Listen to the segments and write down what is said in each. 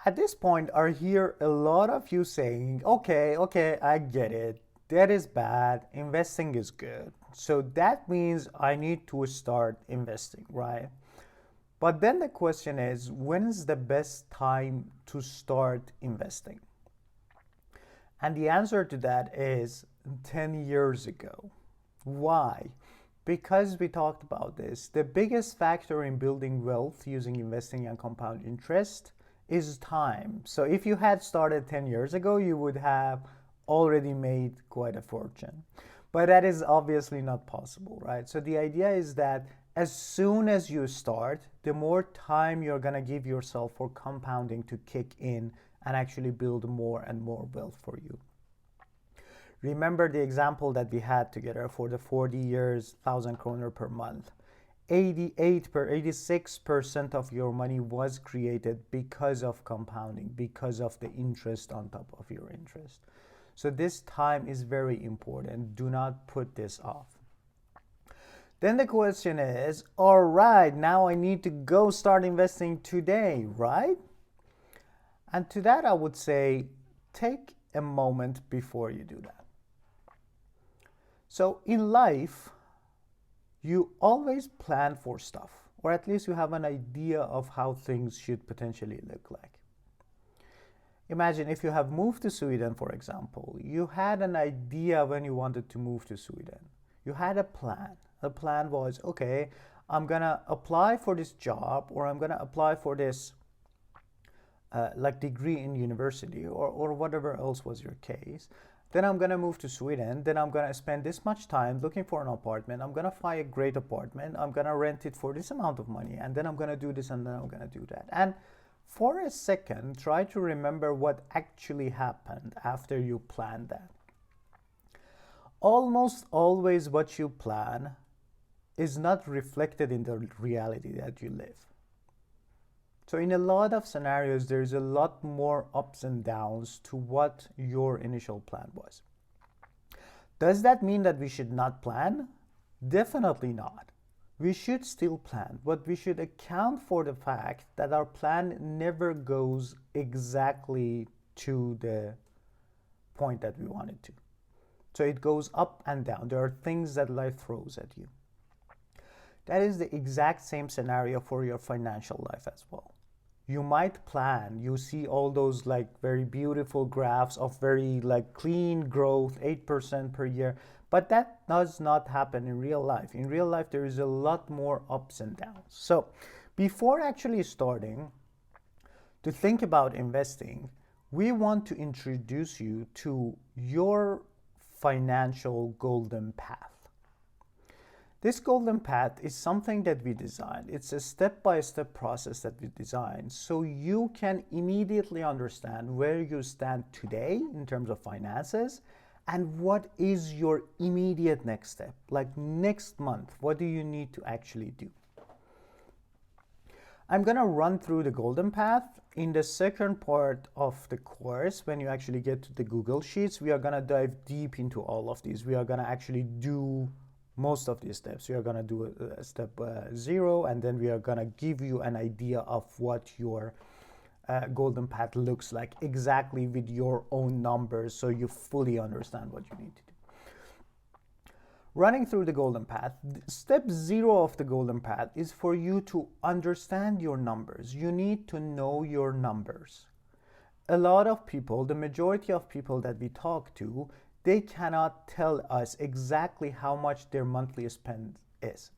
At this point, I hear a lot of you saying, okay, I get it. That is bad. Investing is good. So that means I need to start investing, right? But then the question is, when is the best time to start investing? And the answer to that is 10 years ago. Why? Because we talked about this. The biggest factor in building wealth using investing and compound interest is time. So if you had started 10 years ago, you would have already made quite a fortune. But that is obviously not possible, right? So the idea is that as soon as you start, the more time you're going to give yourself for compounding to kick in and actually build more and more wealth for you. Remember the example that we had together for the 40 years, 1,000 kroner per month. 86% of your money was created because of compounding, because of the interest on top of your interest. So this time is very important. Do not put this off. Then the question is, all right, now I need to go start investing today, right? And to that I would say, take a moment before you do that. So in life, you always plan for stuff, or at least you have an idea of how things should potentially look like. Imagine if you have moved to Sweden, for example, you had an idea when you wanted to move to Sweden. You had a plan. The plan was, okay, I'm gonna apply for this job, or I'm gonna apply for this degree in university, or whatever else was your case. Then I'm gonna move to Sweden. Then I'm gonna spend this much time looking for an apartment. I'm gonna find a great apartment. I'm gonna rent it for this amount of money. And then I'm gonna do this, and then I'm gonna do that. And for a second, try to remember what actually happened after you planned that. Almost always what you plan is not reflected in the reality that you live. So in a lot of scenarios, there's a lot more ups and downs to what your initial plan was. Does that mean that we should not plan? Definitely not. We should still plan, but we should account for the fact that our plan never goes exactly to the point that we want it to. So it goes up and down. There are things that life throws at you. That is the exact same scenario for your financial life as well. You might plan, you see all those very beautiful graphs of very clean growth, 8% per year, but that does not happen in real life. In real life, there is a lot more ups and downs. So before actually starting to think about investing, we want to introduce you to your financial golden path. This golden path is something that we designed. It's a step-by-step process that we designed so you can immediately understand where you stand today in terms of finances and what is your immediate next step. Like next month, what do you need to actually do? I'm going to run through the golden path. In the second part of the course, when you actually get to the Google Sheets, we are going to dive deep into all of these. We are going to actually do most of these steps. We are going to do a step 0, and then we are going to give you an idea of what your golden path looks like exactly with your own numbers, so you fully understand what you need to do. Running through the golden path, step 0 of the golden path is for you to understand your numbers. You need to know your numbers. A lot of people, the majority of people that we talk to, they cannot tell us exactly how much their monthly spend is.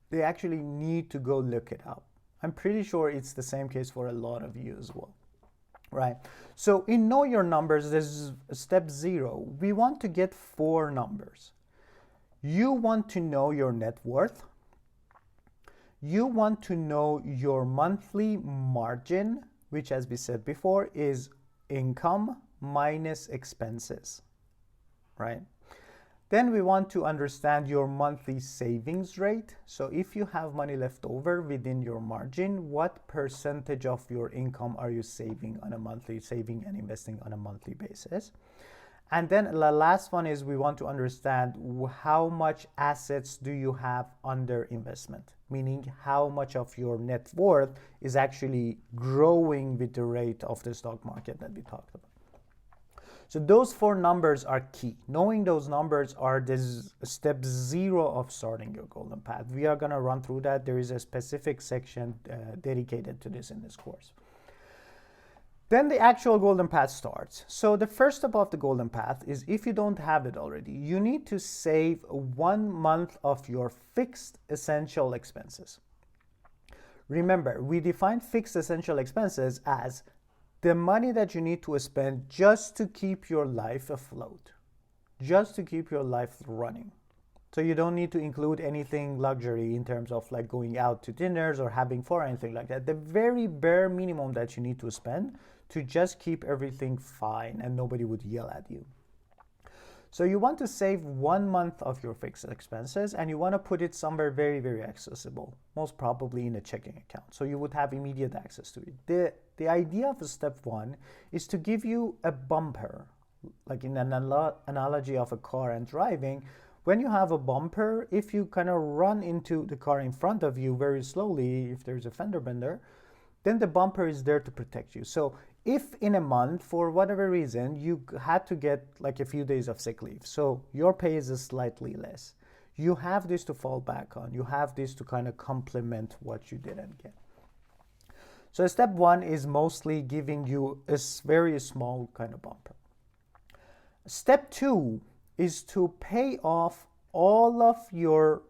They actually need to go look it up. I'm pretty sure it's the same case for a lot of you as well, right? So in Know Your Numbers, there's step 0. We want to get 4 numbers. You want to know your net worth. You want to know your monthly margin, which, as we said before, is income minus expenses, right? Then we want to understand your monthly savings rate. So if you have money left over within your margin, what percentage of your income are you saving on a monthly, saving and investing on a monthly basis? And then the last one is we want to understand how much assets do you have under investment, meaning how much of your net worth is actually growing with the rate of the stock market that we talked about. So those 4 numbers are key. Knowing those numbers are this step 0 of starting your golden path. We are going to run through that. There is a specific section dedicated to this in this course. Then the actual golden path starts. So the first step of the golden path is, if you don't have it already, you need to save 1 month of your fixed essential expenses. Remember, we define fixed essential expenses as the money that you need to spend just to keep your life afloat, just to keep your life running. So you don't need to include anything luxury in terms of like going out to dinners or having fun or anything like that. The very bare minimum that you need to spend to just keep everything fine and nobody would yell at you. So you want to save 1 month of your fixed expenses, and you want to put it somewhere very, very accessible, most probably in a checking account. So you would have immediate access to it. The idea of step 1 is to give you a bumper, like in an analogy of a car and driving. When you have a bumper, if you kind of run into the car in front of you very slowly, if there's a fender bender, then the bumper is there to protect you. So if in a month, for whatever reason, you had to get like a few days of sick leave, so your pay is slightly less, you have this to fall back on. You have this to kind of complement what you didn't get. So step 1 is mostly giving you a very small kind of bumper. Step 2 is to pay off all of your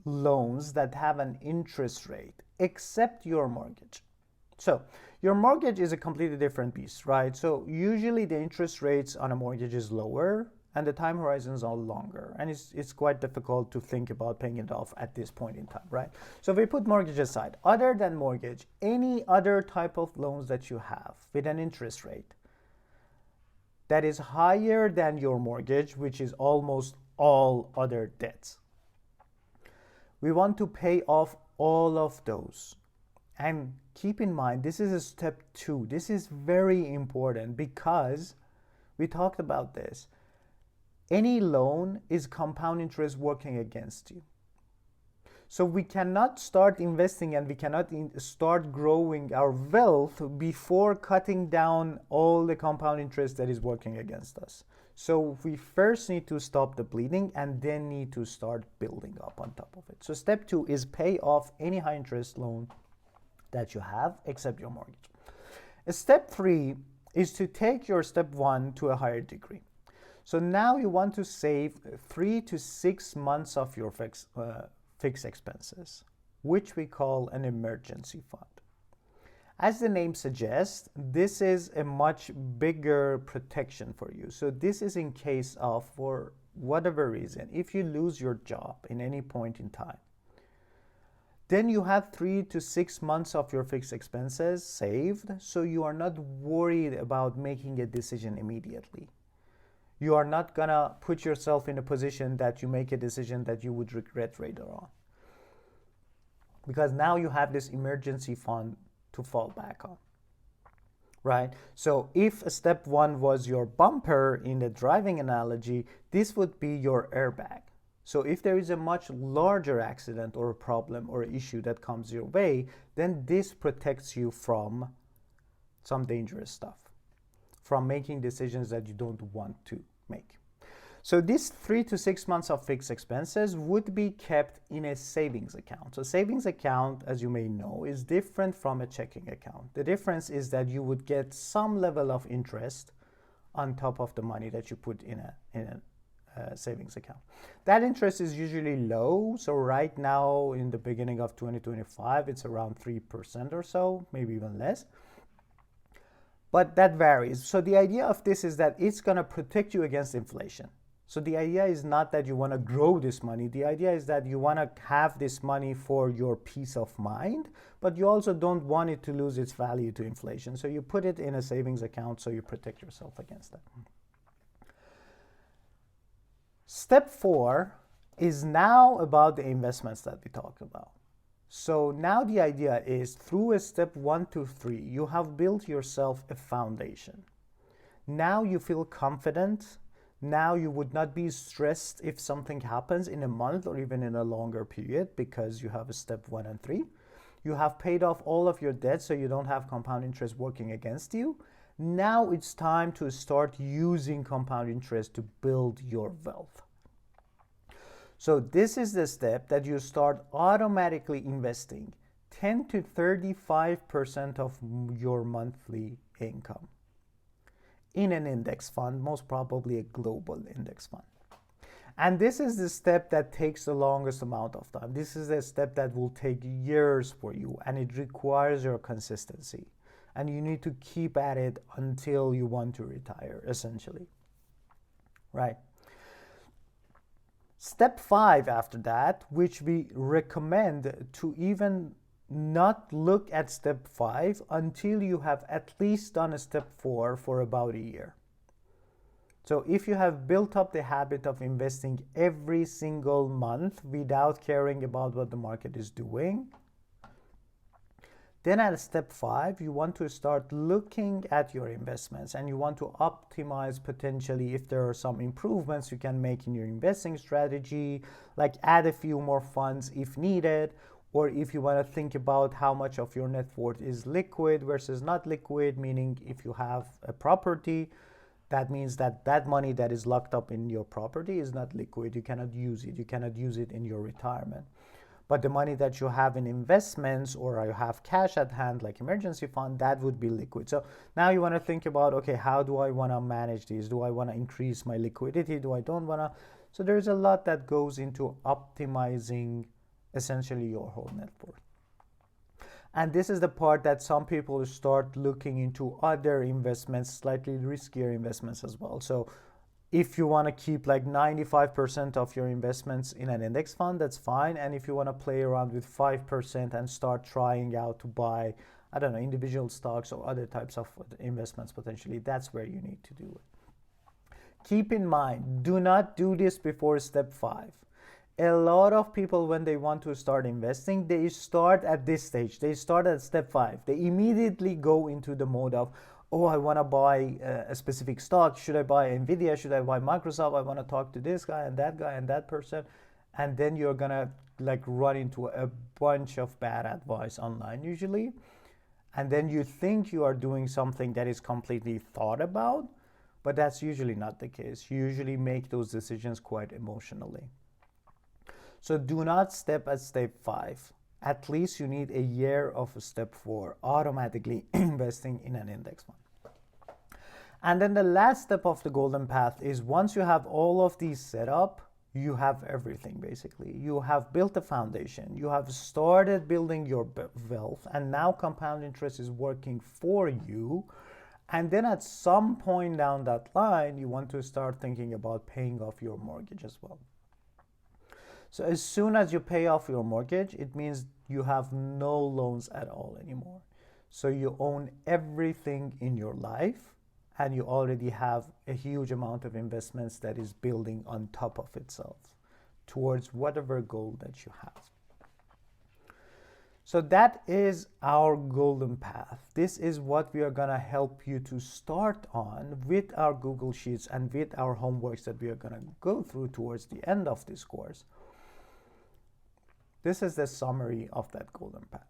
loans that have an interest rate, except your mortgage. So your mortgage is a completely different beast, right? So usually the interest rates on a mortgage is lower and the time horizons are longer. And it's quite difficult to think about paying it off at this point in time, right? So if we put mortgage aside, other than mortgage, any other type of loans that you have with an interest rate that is higher than your mortgage, which is almost all other debts, we want to pay off all of those. And keep in mind, this is a step 2. This is very important because we talked about this. Any loan is compound interest working against you. So we cannot start investing and we cannot start growing our wealth before cutting down all the compound interest that is working against us. So we first need to stop the bleeding and then need to start building up on top of it. So step 2 is pay off any high interest loan that you have except your mortgage. Step 3 is to take your step 1 to a higher degree. So now you want to save 3 to 6 months of your fixed expenses, which we call an emergency fund. As the name suggests, this is a much bigger protection for you. So this is in case of, for whatever reason, if you lose your job in any point in time, then you have 3 to 6 months of your fixed expenses saved, so you are not worried about making a decision immediately. You are not gonna put yourself in a position that you make a decision that you would regret later on. Because now you have this emergency fund to fall back on, right? So if step 1 was your bumper in the driving analogy, this would be your airbag. So if there is a much larger accident or a problem or issue that comes your way, then this protects you from some dangerous stuff, from making decisions that you don't want to make. So these 3 to 6 months of fixed expenses would be kept in a savings account. So savings account, as you may know, is different from a checking account. The difference is that you would get some level of interest on top of the money that you put in a savings account. That interest is usually low. So right now in the beginning of 2025, it's around 3% or so, maybe even less. But that varies. So the idea of this is that it's going to protect you against inflation. So the idea is not that you want to grow this money. The idea is that you want to have this money for your peace of mind, but you also don't want it to lose its value to inflation. So you put it in a savings account so you protect yourself against that. Step 4 is now about the investments that we talked about. So now the idea is through a step 1 to 3, you have built yourself a foundation. Now you feel confident Now you would not be stressed if something happens in a month or even in a longer period because you have a step 1 and 3. You have paid off all of your debt, so you don't have compound interest working against you. Now it's time to start using compound interest to build your wealth. So this is the step that you start automatically investing 10 to 35% of your monthly income in an index fund, most probably a global index fund. And this is the step that takes the longest amount of time. This is a step that will take years for you, and it requires your consistency. And you need to keep at it until you want to retire, essentially. Right? Step 5 after that, which we recommend to even not look at step 5 until you have at least done a step 4 for about a year. So if you have built up the habit of investing every single month without caring about what the market is doing, then at step 5, you want to start looking at your investments and you want to optimize potentially if there are some improvements you can make in your investing strategy, like add a few more funds if needed, or if you want to think about how much of your net worth is liquid versus not liquid, meaning if you have a property, that means that that money that is locked up in your property is not liquid. You cannot use it. You cannot use it in your retirement. But the money that you have in investments or you have cash at hand, like emergency fund, that would be liquid. So now you want to think about, okay, how do I want to manage these? Do I want to increase my liquidity? Do I don't want to? So there's a lot that goes into optimizing essentially your whole net worth. And this is the part that some people start looking into other investments, slightly riskier investments as well. So if you want to keep like 95% of your investments in an index fund, that's fine. And if you want to play around with 5% and start trying out to buy, I don't know, individual stocks or other types of investments potentially, that's where you need to do it. Keep in mind, do not do this before step 5. A lot of people, when they want to start investing, they start at this stage. They start at step 5. They immediately go into the mode of, oh, I want to buy a specific stock. Should I buy Nvidia? Should I buy Microsoft? I want to talk to this guy and that person. And then you're going to like run into a bunch of bad advice online usually. And then you think you are doing something that is completely thought about, but that's usually not the case. You usually make those decisions quite emotionally. So do not step at step 5. At least you need a year of step 4, automatically investing in an index fund. And then the last step of the golden path is once you have all of these set up, you have everything basically. You have built a foundation. You have started building your wealth, and now compound interest is working for you. And then at some point down that line, you want to start thinking about paying off your mortgage as well. So as soon as you pay off your mortgage, it means you have no loans at all anymore. So you own everything in your life, and you already have a huge amount of investments that is building on top of itself towards whatever goal that you have. So that is our golden path. This is what we are going to help you to start on with our Google Sheets and with our homeworks that we are going to go through towards the end of this course. This is the summary of that golden path.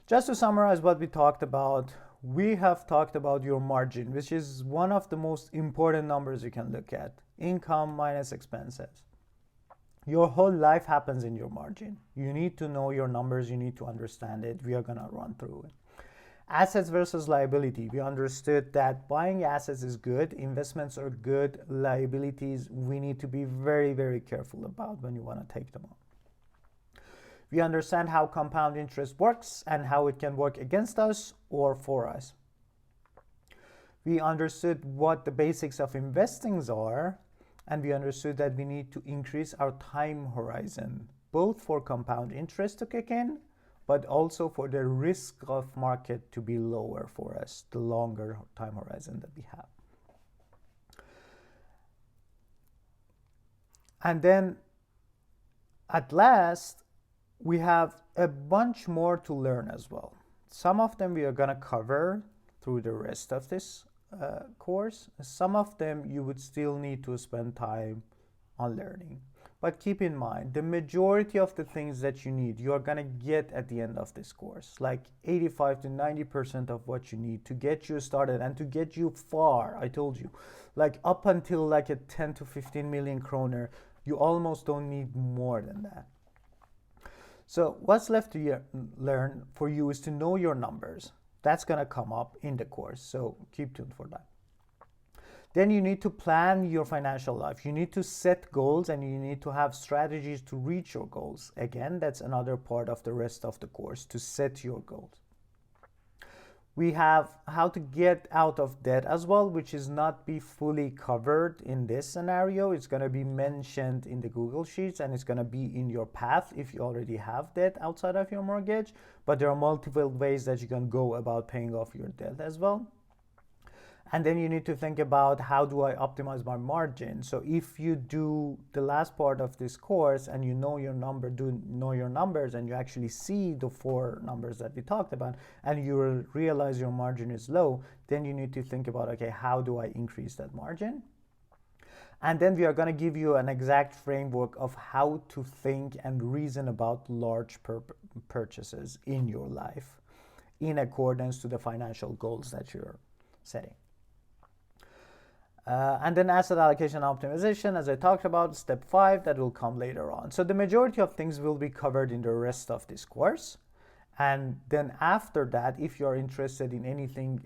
Just to summarize what we talked about, we have talked about your margin, which is one of the most important numbers you can look at. Income minus expenses. Your whole life happens in your margin. You need to know your numbers. You need to understand it. We are going to run through it. Assets versus liability. We understood that buying assets is good. Investments are good. Liabilities, we need to be very, very careful about when you want to take them on. We understand how compound interest works and how it can work against us or for us. We understood what the basics of investing are, and we understood that we need to increase our time horizon, both for compound interest to kick in, but also for the risk of market to be lower for us, the longer time horizon that we have. And then at last, we have a bunch more to learn as well. Some of them we are going to cover through the rest of this course. Some of them you would still need to spend time on learning. But keep in mind, the majority of the things that you need, you are going to get at the end of this course. Like 85 to 90% of what you need to get you started and to get you far. I told you, like up until like a 10 to 15 million kroner, you almost don't need more than that. So what's left to learn for you is to know your numbers. That's going to come up in the course. So keep tuned for that. Then you need to plan your financial life. You need to set goals and you need to have strategies to reach your goals. Again, that's another part of the rest of the course, to set your goals. We have how to get out of debt as well, which is not be fully covered in this scenario. It's going to be mentioned in the Google Sheets and it's going to be in your path if you already have debt outside of your mortgage. But there are multiple ways that you can go about paying off your debt as well. And then you need to think about, how do I optimize my margin? So if you do the last part of this course and you know your numbers and you actually see the 4 numbers that we talked about and you realize your margin is low, then you need to think about, okay, how do I increase that margin? And then we are going to give you an exact framework of how to think and reason about large purchases in your life in accordance to the financial goals that you're setting. And then asset allocation optimization, as I talked about, step 5, that will come later on. So the majority of things will be covered in the rest of this course. And then after that, if you're interested in anything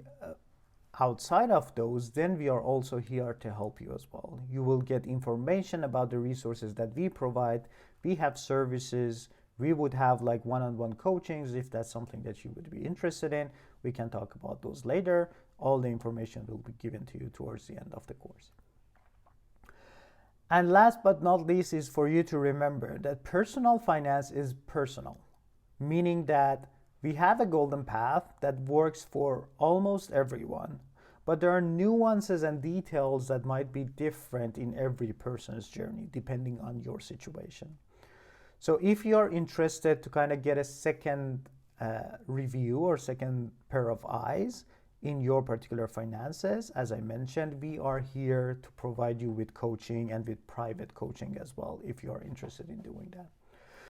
outside of those, then we are also here to help you as well. You will get information about the resources that we provide. We have services. We would have like one-on-one coachings if that's something that you would be interested in. We can talk about those later. All the information will be given to you towards the end of the course. And last but not least is for you to remember that personal finance is personal, meaning that we have a golden path that works for almost everyone, but there are nuances and details that might be different in every person's journey depending on your situation. So if you're interested to kind of get a second review or second pair of eyes in your particular finances, as I mentioned, we are here to provide you with coaching and with private coaching as well if you're interested in doing that.